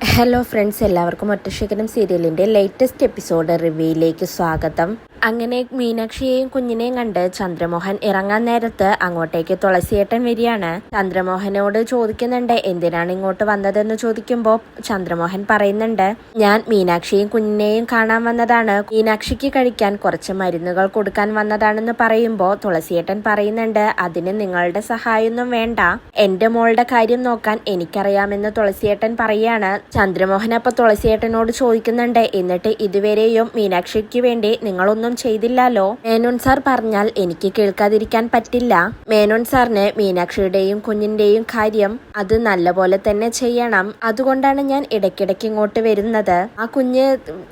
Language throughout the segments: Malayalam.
ഹലോ ഫ്രണ്ട്സ്, എല്ലാവർക്കും ഒറ്റശേഖരം സീരിയലിൻ്റെ ലേറ്റസ്റ്റ് എപ്പിസോഡ് റിവ്യൂയിലേക്ക് സ്വാഗതം. അങ്ങനെ മീനാക്ഷിയെയും കുഞ്ഞിനെയും കണ്ട് ചന്ദ്രമോഹൻ ഇറങ്ങാൻ നേരത്ത് അങ്ങോട്ടേക്ക് തുളസിയേട്ടൻ വരികയാണ്. ചന്ദ്രമോഹനോട് ചോദിക്കുന്നുണ്ട് എന്തിനാണ് ഇങ്ങോട്ട് വന്നതെന്ന് ചോദിക്കുമ്പോൾ ചന്ദ്രമോഹൻ പറയുന്നുണ്ട്, ഞാൻ മീനാക്ഷിയെയും കുഞ്ഞിനെയും കാണാൻ വന്നതാണ്, മീനാക്ഷിക്ക് കഴിക്കാൻ കുറച്ച് മരുന്നുകൾ കൊടുക്കാൻ വന്നതാണെന്ന് പറയുമ്പോൾ തുളസിയേട്ടൻ പറയുന്നുണ്ട്, അതിന് നിങ്ങളുടെ സഹായമൊന്നും വേണ്ട, എന്റെ മോളുടെ കാര്യം നോക്കാൻ എനിക്കറിയാമെന്ന് തുളസിയേട്ടൻ പറയാണ്. ചന്ദ്രമോഹൻ അപ്പൊ തുളസിയേട്ടനോട് ചോദിക്കുന്നുണ്ട്, എന്നിട്ട് ഇതുവരെയും മീനാക്ഷിക്ക് വേണ്ടി നിങ്ങളൊന്നും ചെയ്തില്ലല്ലോ. മേനോൻ സാർ പറഞ്ഞാൽ എനിക്ക് കേൾക്കാതിരിക്കാൻ പറ്റില്ല. മേനോൻ സാറിന് മീനാക്ഷിയുടെയും കുഞ്ഞിന്റെയും കാര്യം അത് നല്ലപോലെ തന്നെ ചെയ്യണം. അതുകൊണ്ടാണ് ഞാൻ ഇടയ്ക്കിടയ്ക്ക് ഇങ്ങോട്ട് വരുന്നത്. ആ കുഞ്ഞ്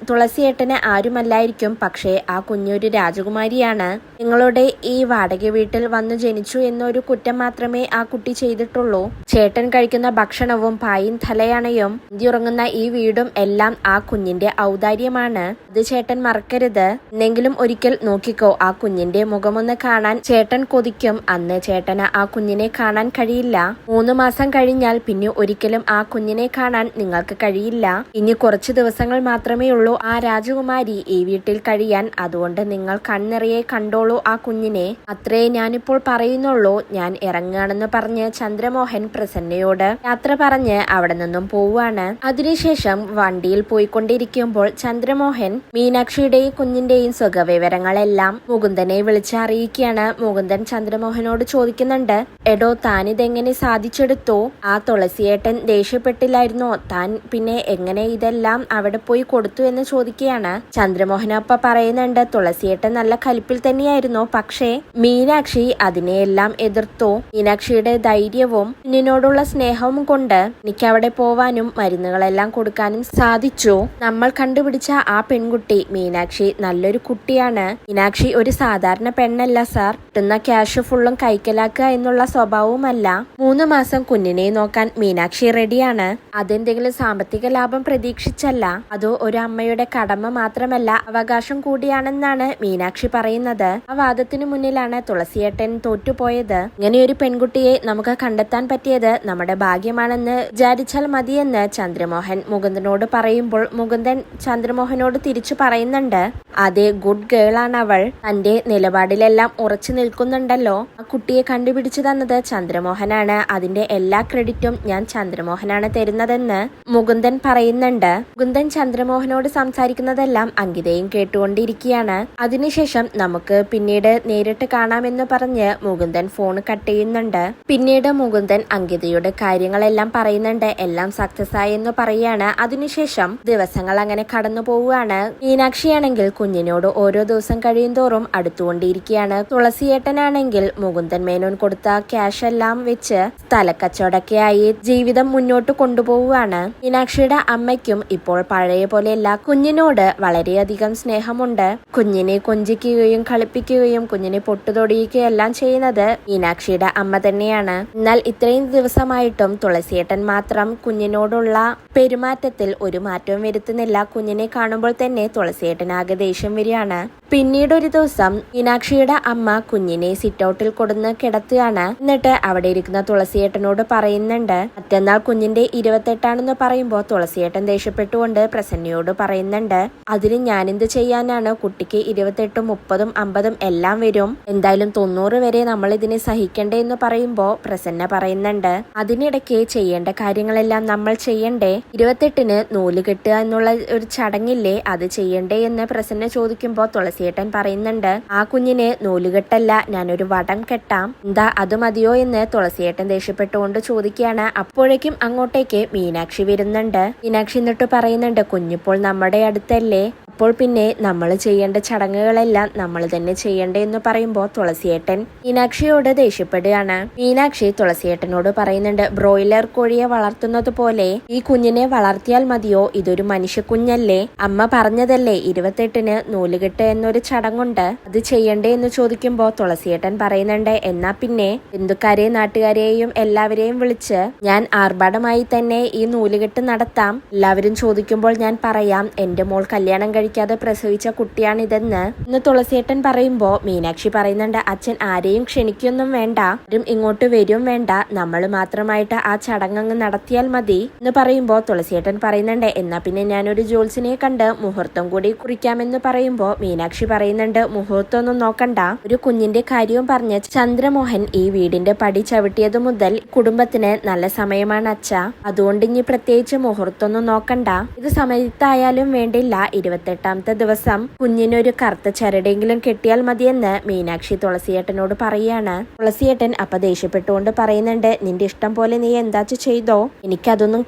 തുളസിയേട്ടന് ആരുമല്ലായിരിക്കും, പക്ഷേ ആ കുഞ്ഞൊരു രാജകുമാരിയാണ്. നിങ്ങളുടെ ഈ വാടക വീട്ടിൽ വന്നു ജനിച്ചു എന്നൊരു കുറ്റം മാത്രമേ ആ കുട്ടി ചെയ്തിട്ടുള്ളൂ. ചേട്ടൻ കഴിക്കുന്ന ഭക്ഷണവും പായും തലയണയും ഉറങ്ങുന്ന ഈ വീടും എല്ലാം ആ കുഞ്ഞിന്റെ ഔദാര്യമാണ്. അത് ചേട്ടൻ മറക്കരുത്. എന്നെങ്കിലും ഒരിക്കൽ നോക്കിക്കോ, ആ കുഞ്ഞിന്റെ മുഖമൊന്ന് കാണാൻ ചേട്ടൻ കൊതിക്കും. അന്ന് ചേട്ടന് ആ കുഞ്ഞിനെ കാണാൻ കഴിയില്ല. 3 മാസം കഴിഞ്ഞാൽ പിന്നെ ഒരിക്കലും ആ കുഞ്ഞിനെ കാണാൻ നിങ്ങൾക്ക് കഴിയില്ല. ഇനി കുറച്ച് ദിവസങ്ങൾ മാത്രമേ ഉള്ളൂ ആ രാജകുമാരി ഈ വീട്ടിൽ കഴിയാൻ. അതുകൊണ്ട് നിങ്ങൾ കണ്ണിറയെ കണ്ടോളൂ ആ കുഞ്ഞിനെ. അത്രേ ഞാനിപ്പോൾ പറയുന്നുള്ളൂ. ഞാൻ ഇറങ്ങുകയാണെന്ന് പറഞ്ഞ് ചന്ദ്രമോഹൻ പ്രസന്നയോട് യാത്ര പറഞ്ഞ് അവിടെ നിന്നും പോവുകയാണ്. അതിനുശേഷം വണ്ടിയിൽ പോയിക്കൊണ്ടിരിക്കുമ്പോൾ ചന്ദ്രമോഹൻ മീനാക്ഷിയുടെയും കുഞ്ഞിന്റെയും സുഖവിവരങ്ങളെല്ലാം മുകുന്ദനെ വിളിച്ചറിയിക്കുകയാണ്. മുകുന്ദൻ ചന്ദ്രമോഹനോട് ചോദിക്കുന്നുണ്ട്, എടോ താനിതെങ്ങനെ സാധിച്ചെടുത്തു? ആ തുളസിയേട്ടൻ ദേഷ്യപ്പെട്ടില്ലായിരുന്നോ? താൻ പിന്നെ എങ്ങനെ ഇതെല്ലാം അവിടെ പോയി കൊടുത്തു എന്ന് ചോദിക്കുകയാണ്. ചന്ദ്രമോഹനപ്പ പറയുന്നുണ്ട്, തുളസിയേട്ടൻ നല്ല കലിപ്പിൽ തന്നെയായിരുന്നു, പക്ഷേ മീനാക്ഷി അതിനെയെല്ലാം എതിർത്തു. മീനാക്ഷിയുടെ ധൈര്യവും കുഞ്ഞിനോടുള്ള സ്നേഹവും കൊണ്ട് എനിക്ക് അവിടെ പോവാനും മരുന്നുകളെല്ലാം കൊടുക്കാനും സാധിച്ചു. നമ്മൾ കണ്ടുപിടിച്ച ആ പെൺകുട്ടി മീനാക്ഷി നല്ലൊരു കുട്ടിയാണ്. മീനാക്ഷി ഒരു സാധാരണ പെണ്ണല്ല സാർ. കിട്ടുന്ന ക്യാഷ് ഫുള്ളും കൈക്കലാക്കുക എന്നുള്ള സ്വഭാവവുമല്ല. 3 മാസം കുഞ്ഞിനെ നോക്കാൻ മീനാക്ഷി റെഡിയാണ്. അതെന്തെങ്കിലും സാമ്പത്തിക ലാഭം പ്രതീക്ഷിച്ചല്ല, അതോ ഒരു അമ്മയുടെ കടമ മാത്രമല്ല അവകാശം കൂടിയാണെന്നാണ് മീനാക്ഷി പറയുന്നത്. ആ വാദത്തിനു മുന്നിലാണ് തുളസിയേട്ടൻ തോറ്റുപോയത്. ഇങ്ങനെയൊരു പെൺകുട്ടിയെ നമുക്ക് കണ്ടെത്താൻ പറ്റിയത് നമ്മുടെ ഭാഗ്യമാണെന്ന് വിചാരിച്ചാൽ മതിയെന്ന് ചന്ദ്രമോഹൻ മുകുന്ദനോട് പറയുമ്പോൾ മുകുന്ദൻ ചന്ദ്രമോഹനോട് തിരിച്ചു പറയുന്നുണ്ട്, അതെ, ഗുഡ് ഗേൾ ആണ് അവൾ. തന്റെ നിലപാടിലെല്ലാം ഉറച്ചു നിൽക്കുന്നുണ്ടല്ലോ. ആ കുട്ടിയെ കണ്ടുപിടിച്ചു തന്നത് ചന്ദ്രമോഹനാണ്. അതിന്റെ എല്ലാ ക്രെഡിറ്റും ഞാൻ ചന്ദ്രമോഹനാണ് തരുന്നതെന്ന് മുകുന്ദൻ പറയുന്നുണ്ട്. മുകുന്ദൻ ചന്ദ്രമോഹനോട് സംസാരിക്കുന്നതെല്ലാം അങ്കിതയും കേട്ടുകൊണ്ടിരിക്കുകയാണ്. അതിനുശേഷം നമുക്ക് പിന്നീട് നേരിട്ട് കാണാമെന്ന് പറഞ്ഞ് മുകുന്ദൻ ഫോൺ കട്ട് ചെയ്യുന്നുണ്ട്. പിന്നീട് മുകുന്ദൻ അങ്കിതയുടെ കാര്യങ്ങളെല്ലാം പറയുന്നുണ്ട്. എല്ലാം സക്സസ് ആയെന്ന് പറയാണ്. അതിനുശേഷം ദിവസങ്ങൾ അങ്ങനെ കടന്നു പോവുകയാണ്. മീനാക്ഷിയാണെങ്കിൽ കുഞ്ഞിനോട് ഓരോ ദിവസം കഴിയുന്തോറും അടുത്തുകൊണ്ടിരിക്കുകയാണ്. തുളസിയേട്ടനാണെങ്കിൽ മുകുന്ദൻ മേനോൻ കൊടുത്ത ക്യാഷ് എല്ലാം വെച്ച് സ്ഥലക്കച്ചവടക്കെയായി ജീവിതം മുന്നോട്ട് കൊണ്ടുപോവുകയാണ്. മീനാക്ഷിയുടെ അമ്മയ്ക്കും ഇപ്പോൾ പഴയ പോലെയല്ല, കുഞ്ഞിനോട് വളരെയധികം സ്നേഹമുണ്ട്. കുഞ്ഞിനെ കൊഞ്ചിക്കുകയും കളിപ്പിക്കുകയും കുഞ്ഞിനെ പൊട്ടുതൊടിയുകയും എല്ലാം ചെയ്യുന്നത് മീനാക്ഷിയുടെ അമ്മ തന്നെയാണ്. എന്നാൽ ഇത്രയും ദിവസമായിട്ടും തുളസിയേട്ടൻ മാത്രം കുഞ്ഞിനോടുള്ള പെരുമാറ്റത്തിൽ ഒരു മാറ്റവും വരുത്തുന്നില്ല. കുഞ്ഞിനെ കാണുമ്പോൾ തന്നെ തുളസിയേട്ടനാകെ ദേഷ്യം വരികയാണ്. പിന്നീട് ഒരു ദിവസം മീനാക്ഷിയുടെ അമ്മ കുഞ്ഞിനെ സിറ്റ് ഔട്ടിൽ കൊടുന്ന് കിടത്തുകയാണ്. എന്നിട്ട് അവിടെ ഇരിക്കുന്ന തുളസിയേട്ടനോട് പറയുന്നുണ്ട്, മറ്റന്നാൾ കുഞ്ഞിന്റെ 28 പറയുമ്പോൾ തുളസിയേട്ടൻ ദേഷ്യപ്പെട്ടുകൊണ്ട് പ്രസന്നയോട് പറയുന്നുണ്ട്, അതിന് ഞാനെന്ത് ചെയ്യാനാണ്? കുട്ടിക്ക് 28, 30, 50 എല്ലാം വരും. എന്തായാലും 90 വരെ നമ്മൾ ഇതിനെ സഹിക്കണ്ടേ എന്ന് പറയുമ്പോൾ പ്രസന്ന പറയുന്നുണ്ട്, അതിനിടയ്ക്ക് ചെയ്യേണ്ട കാര്യങ്ങളെല്ലാം നമ്മൾ ചെയ്യണ്ടേ? 28 നൂല് കെട്ടുക എന്നുള്ള ഒരു ചടങ്ങില്ലേ, അത് ചെയ്യണ്ടേ എന്ന് പ്രസന്ന ചോദിക്കുമ്പോൾ തുളസിയേട്ടൻ പറയുന്നുണ്ട്, ആ കുഞ്ഞിന് നൂലുകെട്ടല്ല, ഞാനൊരു വടം കെട്ടാം, എന്താ അത് മതിയോ എന്ന് തുളസിയേട്ടൻ ദേഷ്യപ്പെട്ടുകൊണ്ട് ചോദിക്കുകയാണ്. അപ്പോഴേക്കും അങ്ങോട്ടേക്ക് മീനാക്ഷി വരുന്നുണ്ട്. മീനാക്ഷി എന്നിട്ട് പറയുന്നുണ്ട്, കുഞ്ഞിപ്പോൾ നമ്മുടെ അടുത്തല്ലേ, അപ്പോൾ പിന്നെ നമ്മൾ ചെയ്യേണ്ട ചടങ്ങുകളെല്ലാം നമ്മൾ തന്നെ ചെയ്യണ്ടേ എന്ന് പറയുമ്പോൾ തുളസിയേട്ടൻ മീനാക്ഷിയോട് ദേഷ്യപ്പെടുകയാണ്. മീനാക്ഷി തുളസിയേട്ടനോട് പറയുന്നുണ്ട്, ബ്രോയിലർ കോഴിയെ വളർത്തുന്നത് പോലെ ഈ കുഞ്ഞിനെ വളർത്തിയാൽ മതിയോ? ഇതൊരു മനുഷ്യ കുഞ്ഞല്ലേ, അമ്മ പറഞ്ഞതല്ലേ 28 നൂലുകെട്ട് എന്നൊരു ചടങ്ങുണ്ട്, അത് ചെയ്യണ്ടേ എന്ന് ചോദിക്കുമ്പോൾ തുളസിയേട്ടൻ പറയുന്നുണ്ട്, എന്നാ പിന്നെ ബന്ധുക്കാരെയും നാട്ടുകാരെയും എല്ലാവരെയും വിളിച്ച് ഞാൻ ആർഭാടമായി തന്നെ ഈ നൂലുകെട്ട് നടത്താം. എല്ലാവരും ചോദിക്കുമ്പോൾ ഞാൻ പറയാം, എന്റെ മോൾ കല്യാണം കഴിക്കാതെ പ്രസവിച്ച കുട്ടിയാണിതെന്ന് തുളസിയേട്ടൻ പറയുമ്പോൾ മീനാക്ഷി പറയുന്നുണ്ട്, അച്ഛൻ ആരെയും ക്ഷണിക്കൊന്നും വേണ്ട, ആരും ഇങ്ങോട്ട് വരും വേണ്ട, നമ്മൾ മാത്രമായിട്ട് ആ ചടങ്ങ് നടത്തിയാൽ മതി എന്ന് പറയുമ്പോൾ തുളസിയേട്ടൻ പറയുന്നുണ്ട്, എന്നാ പിന്നെ ഞാനൊരു ജോത്സ്യനെ കണ്ട് മുഹൂർത്തം കൂടി കുറിക്കാമെന്ന് പറയുമ്പോൾ മീനാക്ഷി പറയുന്നുണ്ട്, മുഹൂർത്തം ഒന്നും നോക്കണ്ട, ഒരു കുഞ്ഞിന്റെ കാര്യവും പറഞ്ഞ് ചന്ദ്രമോഹൻ ഈ വീടിന്റെ പടി ചവിട്ടിയത് മുതൽ കുടുംബത്തിന് നല്ല സമയമാണ് അച്ഛ, അതുകൊണ്ട് ഇനി പ്രത്യേകിച്ച് മുഹൂർത്തമൊന്നും നോക്കണ്ട, ഇത് സമയത്തായാലും വേണ്ടില്ല, 28ാമത്തെ ദിവസം കുഞ്ഞിനൊരു കറുത്ത ചരടെങ്കിലും കെട്ടിയാൽ മതിയെന്ന് മീനാക്ഷി തുളസിയേട്ടനോട് പറയാണ്. തുളസിയേട്ടൻ അപ്പൊ ദേഷ്യപ്പെട്ടുകൊണ്ട് പറയുന്നുണ്ട്, നിന്റെ ഇഷ്ടം പോലെ നീ എന്താച്ചു ചെയ്തോ, എനിക്കതൊന്നും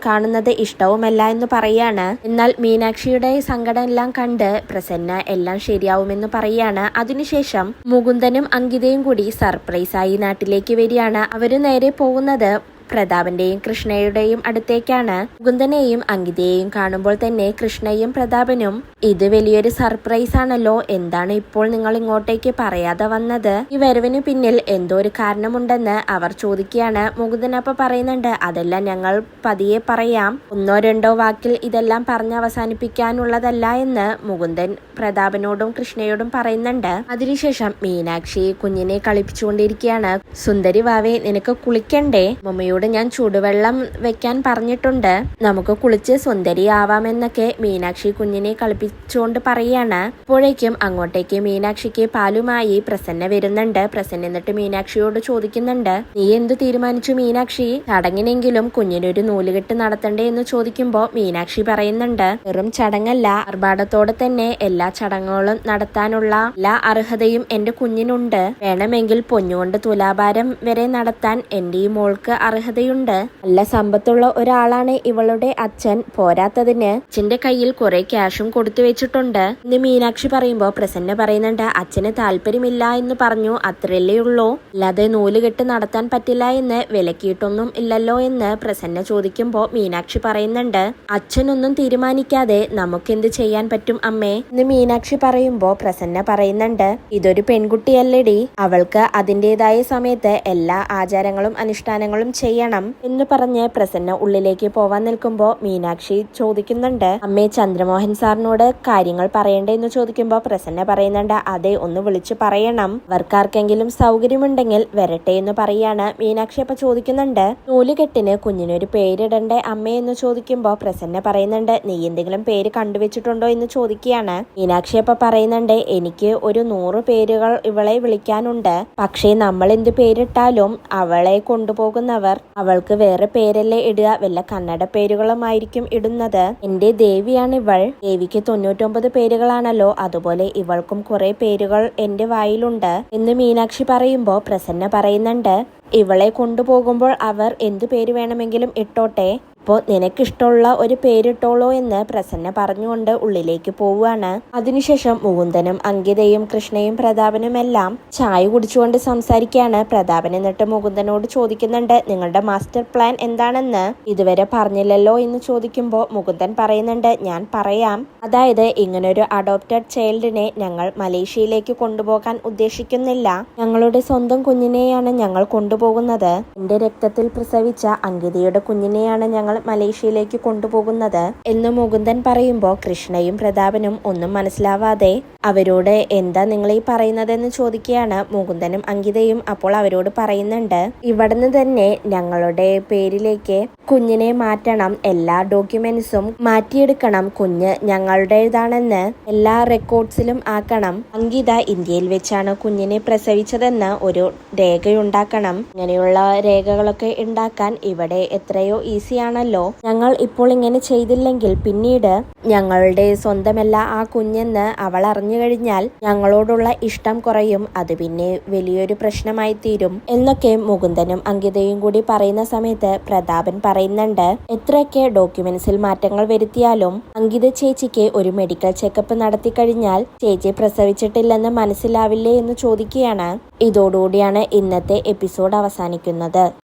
കാണുന്നത് ഇഷ്ടവുമല്ല എന്ന് പറയാണ്. എന്നാൽ മീനാക്ഷിയുടെ സങ്കടം എല്ലാം കണ്ട് പ്രസന്ന എല്ലാം ശരിയാവുമെന്ന് പറയാണ്. അതിനുശേഷം മുകുന്ദനും അങ്കിതയും കൂടി സർപ്രൈസായി നാട്ടിലേക്ക് വരികയാണ്. അവര് നേരെ പോകുന്നത് പ്രതാപന്റെയും കൃഷ്ണയുടെയും അടുത്തേക്കാണ്. മുകുന്ദനെയും അങ്കിതയെയും കാണുമ്പോൾ തന്നെ കൃഷ്ണയും പ്രതാപനും ഇത് വലിയൊരു സർപ്രൈസ് ആണല്ലോ, എന്താണ് ഇപ്പോൾ നിങ്ങൾ ഇങ്ങോട്ടേക്ക് പറയാതെ വന്നത്, ഈ വരവിന് പിന്നിൽ എന്തോ ഒരു കാരണമുണ്ടെന്ന് അവർ ചോദിക്കുകയാണ്. മുകുന്ദൻ അപ്പൊ പറയുന്നുണ്ട്, അതെല്ലാം ഞങ്ങൾ പതിയെ പറയാം, 1-2 വാക്കിൽ ഇതെല്ലാം പറഞ്ഞ് അവസാനിപ്പിക്കാനുള്ളതല്ല എന്ന് മുകുന്ദൻ പ്രതാപനോടും കൃഷ്ണയോടും പറയുന്നുണ്ട്. അതിനുശേഷം മീനാക്ഷി കുഞ്ഞിനെ കളിപ്പിച്ചുകൊണ്ടിരിക്കുകയാണ്. സുന്ദരി വാവേ, നിനക്ക് കുളിക്കണ്ടേ, മമ്മയോട് ഞാൻ ചൂടുവെള്ളം വെക്കാൻ പറഞ്ഞിട്ടുണ്ട്, നമുക്ക് കുളിച്ച് സുന്ദരിയാവാമെന്നൊക്കെ മീനാക്ഷി കുഞ്ഞിനെ കളിപ്പിച്ചുകൊണ്ട് പറയാണ്. അപ്പോഴേക്കും അങ്ങോട്ടേക്ക് മീനാക്ഷിക്ക് പാലുമായി പ്രസന്ന വരുന്നുണ്ട്. പ്രസന്ന എന്നിട്ട് മീനാക്ഷിയോട് ചോദിക്കുന്നുണ്ട്, നീ എന്തു തീരുമാനിച്ചു മീനാക്ഷി, ചടങ്ങിനെങ്കിലും കുഞ്ഞിനൊരു നൂലുകെട്ട് നടത്തണ്ടേ എന്ന് ചോദിക്കുമ്പോൾ മീനാക്ഷി പറയുന്നുണ്ട്, വെറും ചടങ്ങല്ല, ആർഭാടത്തോടെ തന്നെ എല്ലാ ചടങ്ങുകളും നടത്താനുള്ള എല്ലാ അർഹതയും എന്റെ കുഞ്ഞിനുണ്ട്, വേണമെങ്കിൽ പൊന്നുകൊണ്ട് തുലാഭാരം വരെ നടത്താൻ എന്റെ ഈ മോൾക്ക് അർഹതയുണ്ട്, നല്ല സമ്പത്തുള്ള ഒരാളാണ് ഇവളുടെ അച്ഛൻ, പോരാത്തതിന് അച്ഛന്റെ കയ്യിൽ കുറെ ക്യാഷും കൊടുത്തു വെച്ചിട്ടുണ്ട് എന്ന് മീനാക്ഷി പറയുമ്പോൾ പ്രസന്ന പറയുന്നുണ്ട്, അച്ഛന് താല്പര്യമില്ല എന്ന് പറഞ്ഞു, അത്രയല്ലേ ഉള്ളൂ, അല്ലാതെ നൂലുകെട്ട് നടത്താൻ പറ്റില്ല എന്ന് വിലക്കിയിട്ടൊന്നും ഇല്ലല്ലോ എന്ന് പ്രസന്ന ചോദിക്കുമ്പോൾ മീനാക്ഷി പറയുന്നുണ്ട്, അച്ഛനൊന്നും തീരുമാനിക്കാതെ നമുക്കെന്ത് ചെയ്യാൻ പറ്റും അമ്മേ എന്ന് മീനാക്ഷി പറയുമ്പോൾ പ്രസന്ന പറയുന്നുണ്ട്, ഇതൊരു പെൺകുട്ടിയല്ലേടി, അവൾക്ക് അതിൻ്റെതായ സമയത്ത് എല്ലാ ആചാരങ്ങളും അനുഷ്ഠാനങ്ങളും ചെയ്യണം എന്ന് പറഞ്ഞ് പ്രസന്ന ഉള്ളിലേക്ക് പോവാൻ നിൽക്കുമ്പോൾ മീനാക്ഷി ചോദിക്കുന്നുണ്ട്, അമ്മേ ചന്ദ്രമോഹൻ സാറിനോട് കാര്യങ്ങൾ പറയണ്ടേ എന്ന് ചോദിക്കുമ്പോൾ പ്രസന്ന പറയുന്നുണ്ട്, അതെ ഒന്ന് വിളിച്ചു പറയണം, അവർക്കാർക്കെങ്കിലും സൗകര്യമുണ്ടെങ്കിൽ വരട്ടെ എന്ന് പറയാണ്. മീനാക്ഷി അപ്പൊ ചോദിക്കുന്നുണ്ട്, നൂലുകെട്ടിന് കുഞ്ഞിനൊരു പേരിടണ്ടേ അമ്മേ എന്ന് ചോദിക്കുമ്പോൾ പ്രസന്ന പറയുന്നുണ്ട്, നീ എന്തെങ്കിലും പേര് കണ്ടുവച്ചിട്ടുണ്ടോ എന്ന് ചോദിക്കുകയാണ്. മീനാക്ഷി അപ്പൊ പറയുന്നുണ്ട്, എനിക്ക് ഒരു 100 പേരുകൾ ഇവളെ വിളിക്കാനുണ്ട്, പക്ഷേ നമ്മൾ എന്ത് പേരിട്ടാലും അവളെ കൊണ്ടുപോകുന്നവർ അവൾക്ക് വേറെ പേരല്ലേ ഇടുക, വല്ല കന്നഡ പേരുകളുമായിരിക്കും ഇടുന്നത്, എന്റെ ദേവിയാണ് ഇവൾ, ദേവിക്ക് 99 പേരുകളാണല്ലോ, അതുപോലെ ഇവൾക്കും കുറെ പേരുകൾ എന്റെ വായിലുണ്ട് എന്ന് മീനാക്ഷി പറയുമ്പോൾ പ്രസന്ന പറയുന്നുണ്ട്, ഇവളെ കൊണ്ടുപോകുമ്പോൾ അവർ എന്തു പേര് വേണമെങ്കിലും ഇട്ടോട്ടെ, അപ്പോൾ നിനക്കിഷ്ടമുള്ള ഒരു പേരിട്ടോളൂ എന്ന് പ്രസന്ന പറഞ്ഞുകൊണ്ട് ഉള്ളിലേക്ക് പോവുകയാണ്. അതിനുശേഷം മുകുന്ദനും അങ്കിതയും കൃഷ്ണയും പ്രതാപനും എല്ലാം ചായ കുടിച്ചുകൊണ്ട് സംസാരിക്കുകയാണ്. പ്രതാപൻ എന്നിട്ട് മുകുന്ദനോട് ചോദിക്കുന്നുണ്ട്, നിങ്ങളുടെ മാസ്റ്റർ പ്ലാൻ എന്താണെന്ന് ഇതുവരെ പറഞ്ഞില്ലല്ലോ എന്ന് ചോദിക്കുമ്പോൾ മുകുന്ദൻ പറയുന്നുണ്ട്, ഞാൻ പറയാം, അതായത് ഇങ്ങനൊരു അഡോപ്റ്റഡ് ചൈൽഡിനെ ഞങ്ങൾ മലേഷ്യയിലേക്ക് കൊണ്ടുപോകാൻ ഉദ്ദേശിക്കുന്നില്ല, ഞങ്ങളുടെ സ്വന്തം കുഞ്ഞിനെയാണ് ഞങ്ങൾ കൊണ്ടുപോകുന്നത്, എന്റെ രക്തത്തിൽ പ്രസവിച്ച അങ്കിതയുടെ കുഞ്ഞിനെയാണ് ഞങ്ങൾ മലേഷ്യയിലേക്ക് കൊണ്ടുപോകുന്നത് എന്ന് മുകുന്ദൻ പറയുമ്പോൾ കൃഷ്ണയും പ്രതാപനും ഒന്നും മനസ്സിലാവാതെ അവരോട് എന്താ നിങ്ങൾ ഈ പറയുന്നതെന്ന് ചോദിക്കുകയാണ്. മുകുന്ദനും അങ്കിതയും അപ്പോൾ അവരോട് പറയുന്നുണ്ട്, ഇവിടുന്ന് തന്നെ ഞങ്ങളുടെ പേരിലേക്ക് കുഞ്ഞിനെ മാറ്റണം, എല്ലാ ഡോക്യുമെന്റ്സും മാറ്റിയെടുക്കണം, കുഞ്ഞ് ഞങ്ങളുടേതാണെന്ന് എല്ലാ റെക്കോർഡ്സിലും ആക്കണം, അങ്കിത ഇന്ത്യയിൽ വെച്ചാണ് കുഞ്ഞിനെ പ്രസവിച്ചതെന്ന് ഒരു രേഖയുണ്ടാക്കണം, ഇങ്ങനെയുള്ള രേഖകളൊക്കെ ഉണ്ടാക്കാൻ ഇവിടെ എത്രയോ ഈസിയാണല്ലോ, ഞങ്ങൾ ഇപ്പോൾ ഇങ്ങനെ ചെയ്തില്ലെങ്കിൽ പിന്നീട് ഞങ്ങളുടെ സ്വന്തമല്ല ആ കുഞ്ഞെന്ന് അവൾ അറിഞ്ഞു കഴിഞ്ഞാൽ ഞങ്ങളോടുള്ള ഇഷ്ടം കുറയും, അത് പിന്നെ വലിയൊരു പ്രശ്നമായി തീരും എന്നൊക്കെ മുകുന്ദനും അങ്കിതയും കൂടി പറയുന്ന സമയത്ത് പ്രതാപൻ പറയുന്നുണ്ട്, എത്രയൊക്കെ ഡോക്യുമെന്റ്സിൽ മാറ്റങ്ങൾ വരുത്തിയാലും അങ്കിത ചേച്ചിക്ക് ഒരു മെഡിക്കൽ ചെക്കപ്പ് നടത്തി കഴിഞ്ഞാൽ ചേച്ചി പ്രസവിച്ചിട്ടില്ലെന്ന് മനസ്സിലാവില്ലേ എന്ന് ചോദിക്കുകയാണ്. ഇതോടുകൂടിയാണ് ഇന്നത്തെ എപ്പിസോഡ് അവസാനിക്കുന്നത്.